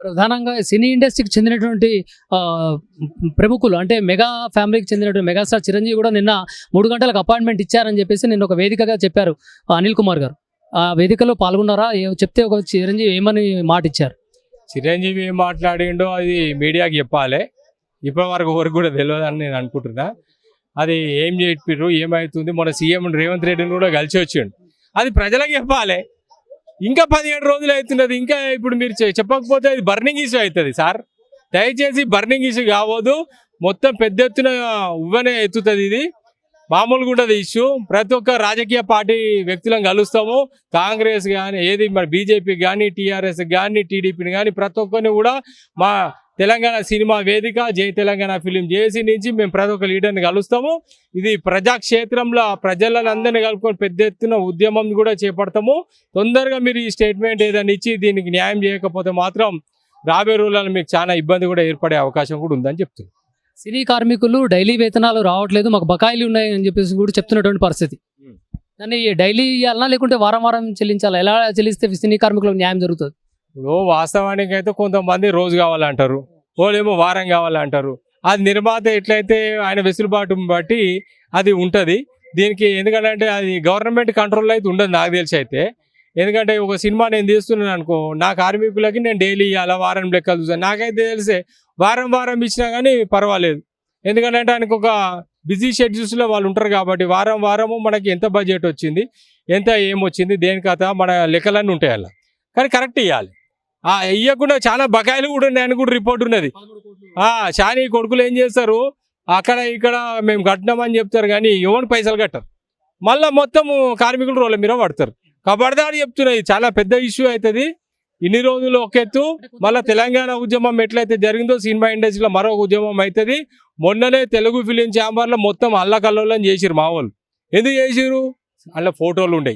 ప్రధానంగా సినీ ఇండస్ట్రీకి చెందినటువంటి ఆహ్, ప్రముఖులు అంటే మెగా ఫ్యామిలీకి చెందినటువంటి మెగాస్టార్ చిరంజీవి కూడా నిన్న 3 గంటలకు అపాయింట్మెంట్ ఇచ్చారని చెప్పేసి నిన్న ఒక వేదికగా చెప్పారు అనిల్ కుమార్ గారు. ఆ వేదికలో పాల్గొన్నారా? చెప్తే ఒక చిరంజీవి ఏమని మాట ఇచ్చారు? చిరంజీవి ఏం మాట్లాడిండో అది మీడియాకి చెప్పాలి. ఇప్పటి వరకు ఎవరికి కూడా తెలియదని నేను అనుకుంటున్నా. అది ఏం చెప్పిర్రు, ఏమవుతుంది, మన సీఎం రేవంత్ రెడ్డిని కూడా కలిసి వచ్చిండు. అది ప్రజలకు చెప్పాలి. ఇంకా 17 రోజులు అవుతున్నది. ఇంకా ఇప్పుడు మీరు చెప్పకపోతే అది బర్నింగ్ ఇష్యూ అవుతుంది సార్. దయచేసి బర్నింగ్ ఇష్యూ కావద్దు. మొత్తం పెద్ద ఎత్తున ఉవ్వనే ఎత్తుతుంది. ఇది మామూలుగా ఉండదు ఇష్యూ. ప్రతి ఒక్క రాజకీయ పార్టీ వ్యక్తులను కలుస్తాము. కాంగ్రెస్ కానీ ఏది మన బీజేపీ కానీ టీఆర్ఎస్ కానీ టీడీపీని కానీ ప్రతి ఒక్కరిని కూడా మా తెలంగాణ సినిమా వేదిక జై తెలంగాణ ఫిలిం జేసీ నుంచి మేము ప్రతి ఒక్క లీడర్ని కలుస్తాము. ఇది ప్రజాక్షేత్రంలో ప్రజలను అందరినీ కలుపుకొని పెద్ద ఎత్తున ఉద్యమం కూడా చేపడతాము. తొందరగా మీరు ఈ స్టేట్మెంట్ ఏదైనా ఇచ్చి దీనికి న్యాయం చేయకపోతే మాత్రం రాబోయే రోజుల్లో మీకు చాలా ఇబ్బంది కూడా ఏర్పడే అవకాశం కూడా ఉందని చెప్తున్నాను. సినీ కార్మికులు డైలీ వేతనాలు రావట్లేదు, మాకు బకాయిలు ఉన్నాయి అని చెప్పేసి కూడా చెప్తున్నటువంటి పరిస్థితి. దాన్ని డైలీ ఇవ్వాలన్నా లేకుంటే వారం వారం చెల్లించాలా? ఎలా చెల్లిస్తే సినీ కార్మికులకు న్యాయం జరుగుతుంది? ఇప్పుడు వాస్తవానికి అయితే కొంతమంది రోజు కావాలంటారు, వాళ్ళేమో వారం కావాలంటారు. అది నిర్మాత ఎట్లయితే ఆయన వెసులుబాటుని బట్టి అది ఉంటుంది. దీనికి ఎందుకంటే అది గవర్నమెంట్ కంట్రోల్లో అయితే ఉండదు నాకు తెలిసి అయితే. ఎందుకంటే ఒక సినిమా నేను తీస్తున్నాను అనుకో, నా కార్మికులకి నేను డైలీ ఇవ్వాలా, వారం లెక్కలు చూసాను. నాకైతే తెలిసే వారం వారం ఇచ్చినా కానీ పర్వాలేదు. ఎందుకంటే ఆయనకు ఒక బిజీ షెడ్యూల్స్లో వాళ్ళు ఉంటారు కాబట్టి వారం వారము మనకి ఎంత బడ్జెట్ వచ్చింది, ఎంత ఏమొచ్చింది, దేని కథ మన లెక్కలన్నీ ఉంటాయి అలా. కానీ కరెక్ట్ ఇవ్వాలి. ఇవ్వకుండా చాలా బకాయిలు కూడా ఉన్నాయని కూడా రిపోర్ట్ ఉన్నది. చాలా కొడుకులు ఏం చేస్తారు, అక్కడ ఇక్కడ మేము కట్టినామని చెప్తారు కానీ ఎవరు పైసలు కట్టరు. మళ్ళీ మొత్తం కార్మికుల రోడ్ల మీద పడతారు. కబడ్దారి చెప్తున్నాయి, చాలా పెద్ద ఇష్యూ అవుతుంది. ఇన్ని రోజులు ఒక ఎత్తు, మళ్ళీ తెలంగాణ ఉద్యమం ఎట్లయితే జరిగిందో సినిమా ఇండస్ట్రీలో మరొక ఉద్యమం అవుతుంది. మొన్ననే తెలుగు ఫిలిం ఛాంబర్లో మొత్తం అల్లకల్లోలం చేసిరు మా వాళ్ళు. ఎందుకు చేసిరు? అలా ఫోటోలు ఉండయి,